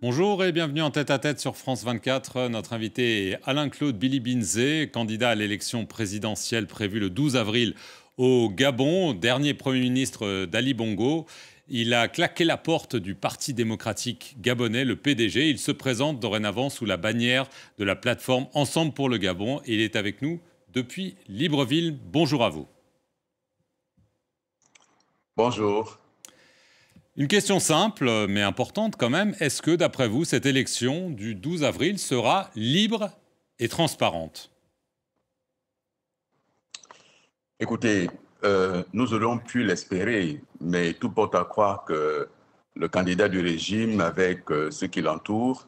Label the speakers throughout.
Speaker 1: Bonjour et bienvenue en tête-à-tête sur France 24. Notre invité est Alain-Claude Billy-Binzé, candidat à l'élection présidentielle prévue le 12 avril au Gabon, dernier Premier ministre d'Ali Bongo. Il a claqué la porte du Parti démocratique gabonais, le PDG. Il se présente dorénavant sous la bannière de la plateforme Ensemble pour le Gabon et il est avec nous depuis Libreville. Bonjour à vous.
Speaker 2: Bonjour.
Speaker 1: Une question simple, mais importante quand même. Est-ce que, d'après vous, cette élection du 12 avril sera libre et transparente?
Speaker 2: Écoutez, nous aurions pu l'espérer, mais tout porte à croire que le candidat du régime, avec ceux qui l'entourent,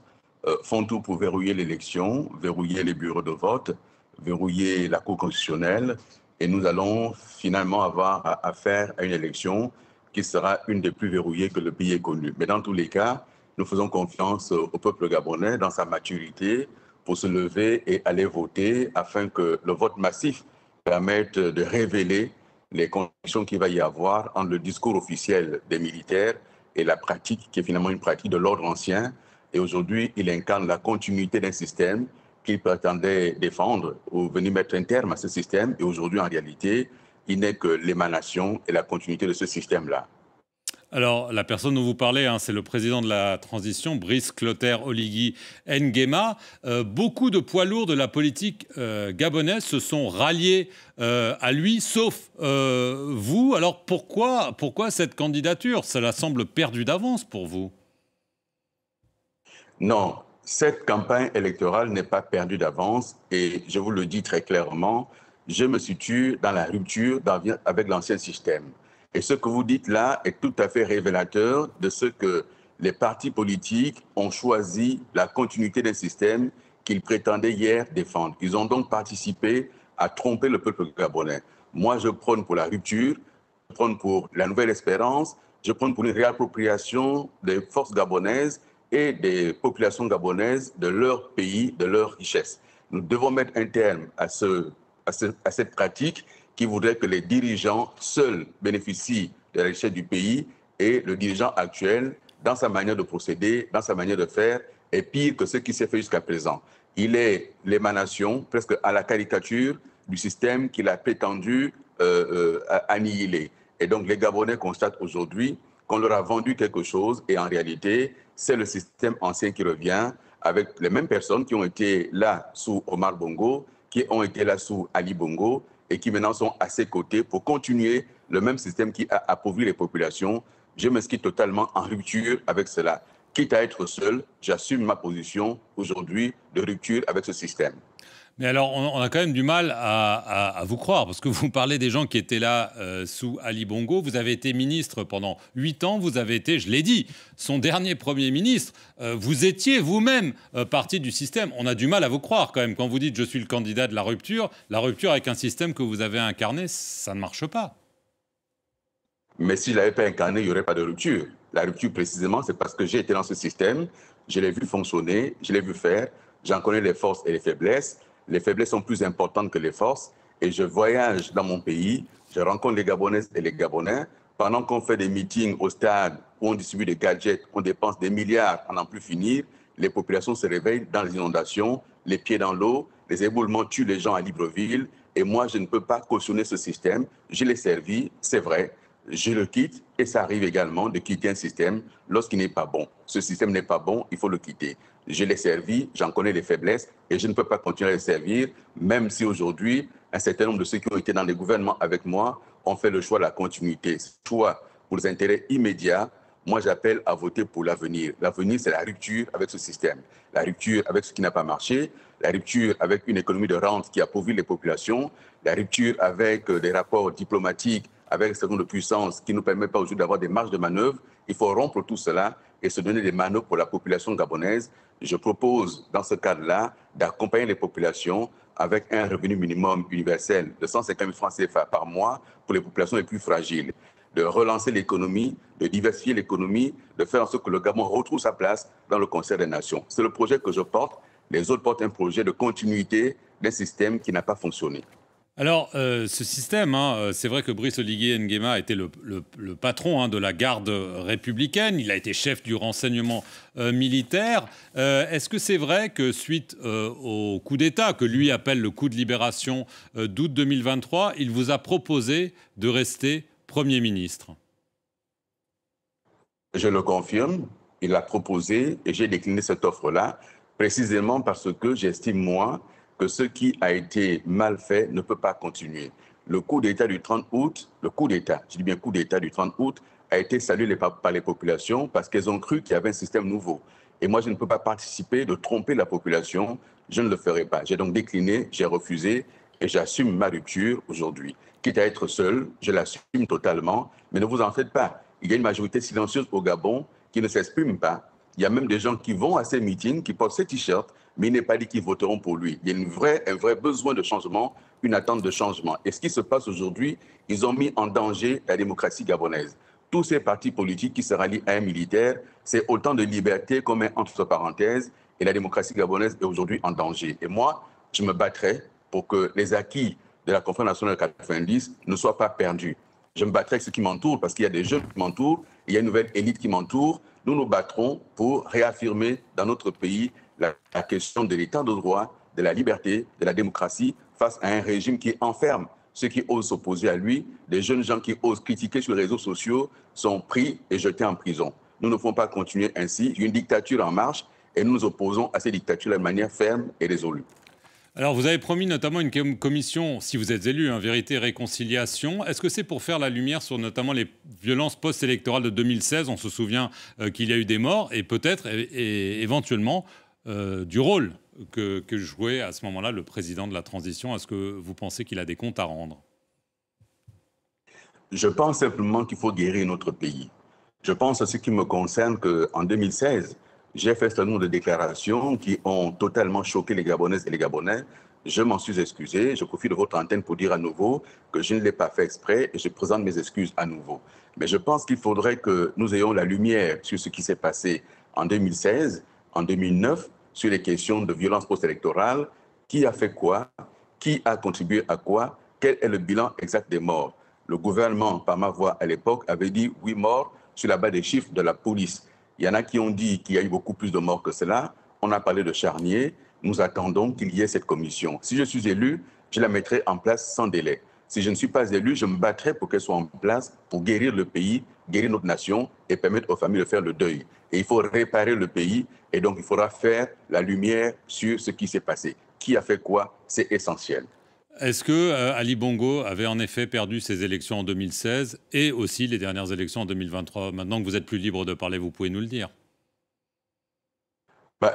Speaker 2: font tout pour verrouiller l'élection, verrouiller les bureaux de vote, verrouiller la Cour constitutionnelle, et nous allons finalement avoir affaire à une élection qui sera une des plus verrouillées que le pays ait connue. Mais dans tous les cas, nous faisons confiance au peuple gabonais dans sa maturité pour se lever et aller voter afin que le vote massif permette de révéler les conditions qu'il va y avoir entre le discours officiel des militaires et la pratique, qui est finalement une pratique de l'ordre ancien. Et aujourd'hui, il incarne la continuité d'un système qu'il prétendait défendre ou venir mettre un terme à ce système. Et aujourd'hui, en réalité, il n'est que l'émanation et la continuité de ce système-là.
Speaker 1: Alors, la personne dont vous parlez, c'est le président de la transition, Brice Clotaire Oligui Nguema. Beaucoup de poids lourds de la politique gabonaise se sont ralliés à lui, sauf vous. Alors, pourquoi cette candidature? Cela semble perdu d'avance pour vous.
Speaker 2: Non, cette campagne électorale n'est pas perdue d'avance et je vous le dis très clairement, je me situe dans la rupture avec l'ancien système. Et ce que vous dites là est tout à fait révélateur de ce que les partis politiques ont choisi la continuité d'un système qu'ils prétendaient hier défendre. Ils ont donc participé à tromper le peuple gabonais. Moi, je prône pour la rupture, je prône pour la nouvelle espérance, je prône pour une réappropriation des forces gabonaises et des populations gabonaises de leur pays, de leur richesse. Nous devons mettre un terme à cette pratique qui voudrait que les dirigeants seuls bénéficient de la richesse du pays et le dirigeant actuel, dans sa manière de procéder, dans sa manière de faire, est pire que ce qui s'est fait jusqu'à présent. Il est l'émanation, presque à la caricature, du système qu'il a prétendu annihiler. Et donc les Gabonais constatent aujourd'hui qu'on leur a vendu quelque chose et en réalité, c'est le système ancien qui revient avec les mêmes personnes qui ont été là sous Omar Bongo, qui ont été là sous Ali Bongo et qui maintenant sont à ses côtés pour continuer le même système qui a appauvri les populations. Je m'inscris totalement en rupture avec cela. Quitte à être seul, j'assume ma position aujourd'hui de rupture avec ce système.
Speaker 1: Mais alors, on a quand même du mal à vous croire, parce que vous parlez des gens qui étaient là sous Ali Bongo. Vous avez été ministre pendant 8 ans, vous avez été, je l'ai dit, son dernier Premier ministre. Vous étiez vous-même parti du système. On a du mal à vous croire quand même. Quand vous dites « je suis le candidat de la rupture », avec un système que vous avez incarné, ça ne marche pas.
Speaker 2: Mais si je ne l'avais pas incarné, il n'y aurait pas de rupture. La rupture, précisément, c'est parce que j'ai été dans ce système, je l'ai vu fonctionner, je l'ai vu faire, j'en connais les forces et les faiblesses. Les faiblesses sont plus importantes que les forces. Et je voyage dans mon pays, je rencontre les Gabonaises et les Gabonais. Pendant qu'on fait des meetings au stade, où on distribue des gadgets, on dépense des milliards à n'en plus finir, les populations se réveillent dans les inondations, les pieds dans l'eau, les éboulements tuent les gens à Libreville. Et moi, je ne peux pas cautionner ce système. Je l'ai servi, c'est vrai. Je le quitte et ça arrive également de quitter un système lorsqu'il n'est pas bon. Ce système n'est pas bon, il faut le quitter. Je l'ai servi, j'en connais les faiblesses et je ne peux pas continuer à le servir, même si aujourd'hui, un certain nombre de ceux qui ont été dans les gouvernements avec moi ont fait le choix de la continuité. Soit pour les intérêts immédiats, moi j'appelle à voter pour l'avenir. L'avenir, c'est la rupture avec ce système, la rupture avec ce qui n'a pas marché, la rupture avec une économie de rente qui appauvrit les populations, la rupture avec des rapports diplomatiques avec un certain nombre de puissances qui ne nous permettent pas aujourd'hui d'avoir des marges de manœuvre. Il faut rompre tout cela et se donner des manœuvres pour la population gabonaise. Je propose, dans ce cadre-là, d'accompagner les populations avec un revenu minimum universel de 150 000 francs CFA par mois pour les populations les plus fragiles, de relancer l'économie, de diversifier l'économie, de faire en sorte que le Gabon retrouve sa place dans le concert des nations. C'est le projet que je porte. Les autres portent un projet de continuité d'un système qui n'a pas fonctionné.
Speaker 1: Alors, ce système, hein, c'est vrai que Brice Oligui Nguema était le patron de la garde républicaine. Il a été chef du renseignement militaire. Est-ce que c'est vrai que suite au coup d'État, que lui appelle le coup de libération d'août 2023, il vous a proposé de rester Premier ministre?
Speaker 2: Je le confirme, il l'a proposé et j'ai décliné cette offre-là, précisément parce que j'estime, moi, que ce qui a été mal fait ne peut pas continuer. Le coup d'État du 30 août, le coup d'État, je dis bien coup d'État du 30 août, a été salué par les populations parce qu'elles ont cru qu'il y avait un système nouveau. Et moi, je ne peux pas participer de tromper la population, je ne le ferai pas. J'ai donc décliné, j'ai refusé et j'assume ma rupture aujourd'hui. Quitte à être seul, je l'assume totalement, mais ne vous en faites pas. Il y a une majorité silencieuse au Gabon qui ne s'exprime pas. Il y a même des gens qui vont à ces meetings, qui portent ces t-shirts, mais il n'est pas dit qu'ils voteront pour lui. Il y a un vrai besoin de changement, une attente de changement. Et ce qui se passe aujourd'hui, ils ont mis en danger la démocratie gabonaise. Tous ces partis politiques qui se rallient à un militaire, c'est autant de liberté qu'on met entre parenthèses, et la démocratie gabonaise est aujourd'hui en danger. Et moi, je me battrai pour que les acquis de la conférence nationale de 90 ne soient pas perdus. Je me battrai avec ceux qui m'entourent parce qu'il y a des jeunes qui m'entourent, il y a une nouvelle élite qui m'entoure. Nous nous battrons pour réaffirmer dans notre pays la question de l'état de droit, de la liberté, de la démocratie face à un régime qui enferme ceux qui osent s'opposer à lui. Des jeunes gens qui osent critiquer sur les réseaux sociaux sont pris et jetés en prison. Nous ne pouvons pas continuer ainsi. Il y a une dictature en marche et nous nous opposons à cette dictature de manière ferme et résolue.
Speaker 1: Alors, vous avez promis notamment une commission, si vous êtes élu, Vérité et Réconciliation. Est-ce que c'est pour faire la lumière sur notamment les violences post-électorales de 2016? On se souvient qu'il y a eu des morts et peut-être éventuellement du rôle que jouait à ce moment-là le président de la transition. Est-ce que vous pensez qu'il a des comptes à rendre?
Speaker 2: Je pense simplement qu'il faut guérir notre pays. Je pense, à ce qui me concerne, qu'en 2016, j'ai fait un certain nombre de déclarations qui ont totalement choqué les Gabonaises et les Gabonais. Je m'en suis excusé. Je profite de votre antenne pour dire à nouveau que je ne l'ai pas fait exprès et je présente mes excuses à nouveau. Mais je pense qu'il faudrait que nous ayons la lumière sur ce qui s'est passé en 2016, en 2009, sur les questions de violence post-électorale. Qui a fait quoi? Qui a contribué à quoi? Quel est le bilan exact des morts? Le gouvernement, par ma voix à l'époque, avait dit 8 morts sur la base des chiffres de la police. Il y en a qui ont dit qu'il y a eu beaucoup plus de morts que cela. On a parlé de charnier. Nous attendons qu'il y ait cette commission. Si je suis élu, je la mettrai en place sans délai. Si je ne suis pas élu, je me battrai pour qu'elle soit en place pour guérir le pays, guérir notre nation et permettre aux familles de faire le deuil. Et il faut réparer le pays et donc il faudra faire la lumière sur ce qui s'est passé. Qui a fait quoi? C'est essentiel.
Speaker 1: Est-ce que Ali Bongo avait en effet perdu ses élections en 2016 et aussi les dernières élections en 2023? Maintenant que vous êtes plus libre de parler, vous pouvez nous le dire.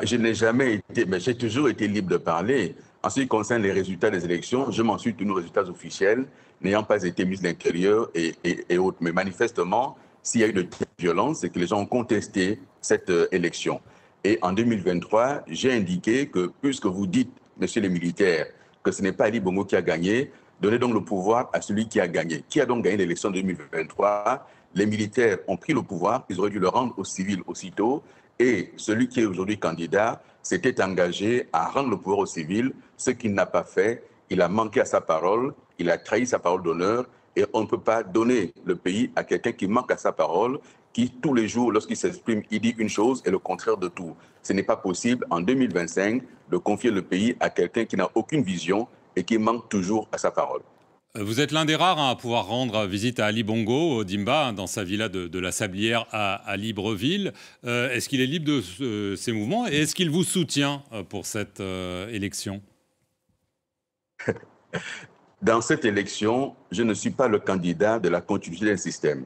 Speaker 2: Je n'ai jamais été, mais j'ai toujours été libre de parler. En ce qui concerne les résultats des élections, je m'en suis tenu aux résultats officiels, n'ayant pas été ministre de l'Intérieur et autres. Mais manifestement, s'il y a eu de violence, c'est que les gens ont contesté cette élection. Et en 2023, j'ai indiqué que, puisque vous dites, messieurs les militaires, que ce n'est pas Ali Bongo qui a gagné, donnez donc le pouvoir à celui qui a gagné. Qui a donc gagné l'élection 2023? Les militaires ont pris le pouvoir, ils auraient dû le rendre aux civils aussitôt. Et celui qui est aujourd'hui candidat s'était engagé à rendre le pouvoir aux civils, ce qu'il n'a pas fait. Il a manqué à sa parole, il a trahi sa parole d'honneur. Et on ne peut pas donner le pays à quelqu'un qui manque à sa parole, qui tous les jours, lorsqu'il s'exprime, il dit une chose et le contraire de tout. Ce n'est pas possible en 2025 de confier le pays à quelqu'un qui n'a aucune vision et qui manque toujours à sa parole.
Speaker 1: Vous êtes l'un des rares à pouvoir rendre visite à Ali Bongo, au Dimba, dans sa villa de la Sablière à Libreville. Est-ce qu'il est libre de ses mouvements et est-ce qu'il vous soutient pour cette élection?
Speaker 2: Dans cette élection, je ne suis pas le candidat de la continuité d'un système.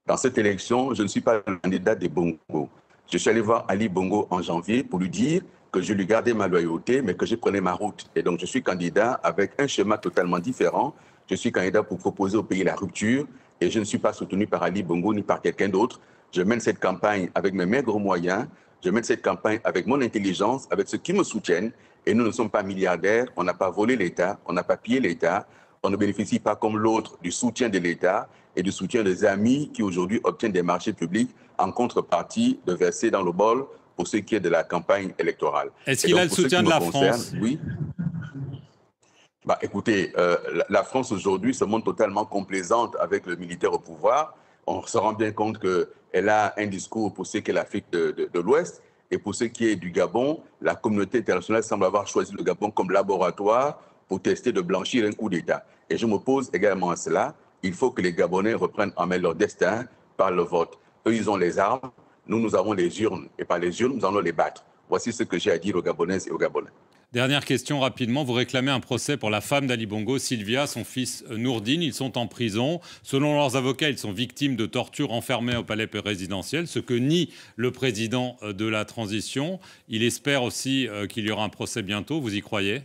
Speaker 2: Dans cette élection, je ne suis pas le candidat des Bongo. Je suis allé voir Ali Bongo en janvier pour lui dire que je lui gardais ma loyauté, mais que je prenais ma route. Et donc, je suis candidat avec un schéma totalement différent. Je suis candidat pour proposer au pays la rupture et je ne suis pas soutenu par Ali Bongo ni par quelqu'un d'autre. Je mène cette campagne avec mes maigres moyens. Je mène cette campagne avec mon intelligence, avec ceux qui me soutiennent. Et nous ne sommes pas milliardaires. On n'a pas volé l'État. On n'a pas pillé l'État. On ne bénéficie pas comme l'autre du soutien de l'État et du soutien des amis qui aujourd'hui obtiennent des marchés publics en contrepartie de verser dans le bol pour ce qui est de la campagne électorale.
Speaker 1: Est-ce qu'il a le soutien de la France?
Speaker 2: Oui. Bah, écoutez, la France aujourd'hui se montre totalement complaisante avec le militaire au pouvoir. On se rend bien compte qu'elle a un discours pour ce qui est l'Afrique de l'Ouest. Et pour ce qui est du Gabon, la communauté internationale semble avoir choisi le Gabon comme laboratoire pour tester de blanchir un coup d'État. Et je m'oppose également à cela. Il faut que les Gabonais reprennent en main leur destin par le vote. Eux, ils ont les armes. Nous, nous avons les urnes. Et par les urnes, nous allons les battre. Voici ce que j'ai à dire aux Gabonaises et aux Gabonais.
Speaker 1: Dernière question rapidement. Vous réclamez un procès pour la femme d'Ali Bongo, Sylvia, son fils Nourdine. Ils sont en prison. Selon leurs avocats, ils sont victimes de tortures enfermés au palais résidentiel, ce que nie le président de la transition. Il espère aussi qu'il y aura un procès bientôt. Vous y croyez?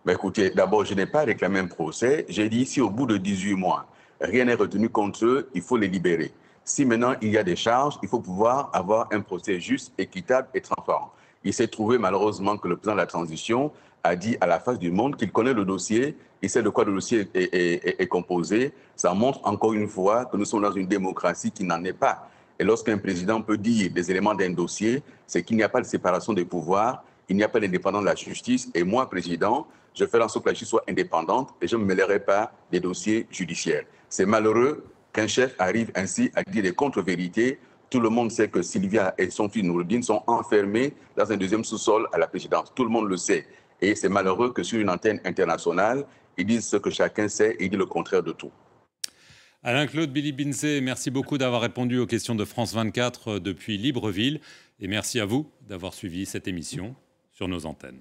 Speaker 2: Ben écoutez, d'abord, je n'ai pas réclamé un procès. J'ai dit, si au bout de 18 mois, rien n'est retenu contre eux, il faut les libérer. Si maintenant il y a des charges, il faut pouvoir avoir un procès juste, équitable et transparent. Il s'est trouvé malheureusement que le président de la transition a dit à la face du monde qu'il connaît le dossier, il sait de quoi le dossier est composé. Ça montre encore une fois que nous sommes dans une démocratie qui n'en est pas. Et lorsqu'un président peut dire des éléments d'un dossier, c'est qu'il n'y a pas de séparation des pouvoirs, il n'y a pas d'indépendance de la justice. Et moi, président, je fais en sorte que la justice soit indépendante et je ne me mêlerai pas des dossiers judiciaires. C'est malheureux qu'un chef arrive ainsi à dire des contre-vérités. Tout le monde sait que Sylvia et son fils Noureddine sont enfermés dans un deuxième sous-sol à la présidence. Tout le monde le sait. Et c'est malheureux que sur une antenne internationale, ils disent ce que chacun sait et ils disent le contraire de tout.
Speaker 1: Alain-Claude Bilibinze, merci beaucoup d'avoir répondu aux questions de France 24 depuis Libreville. Et merci à vous d'avoir suivi cette émission sur nos antennes.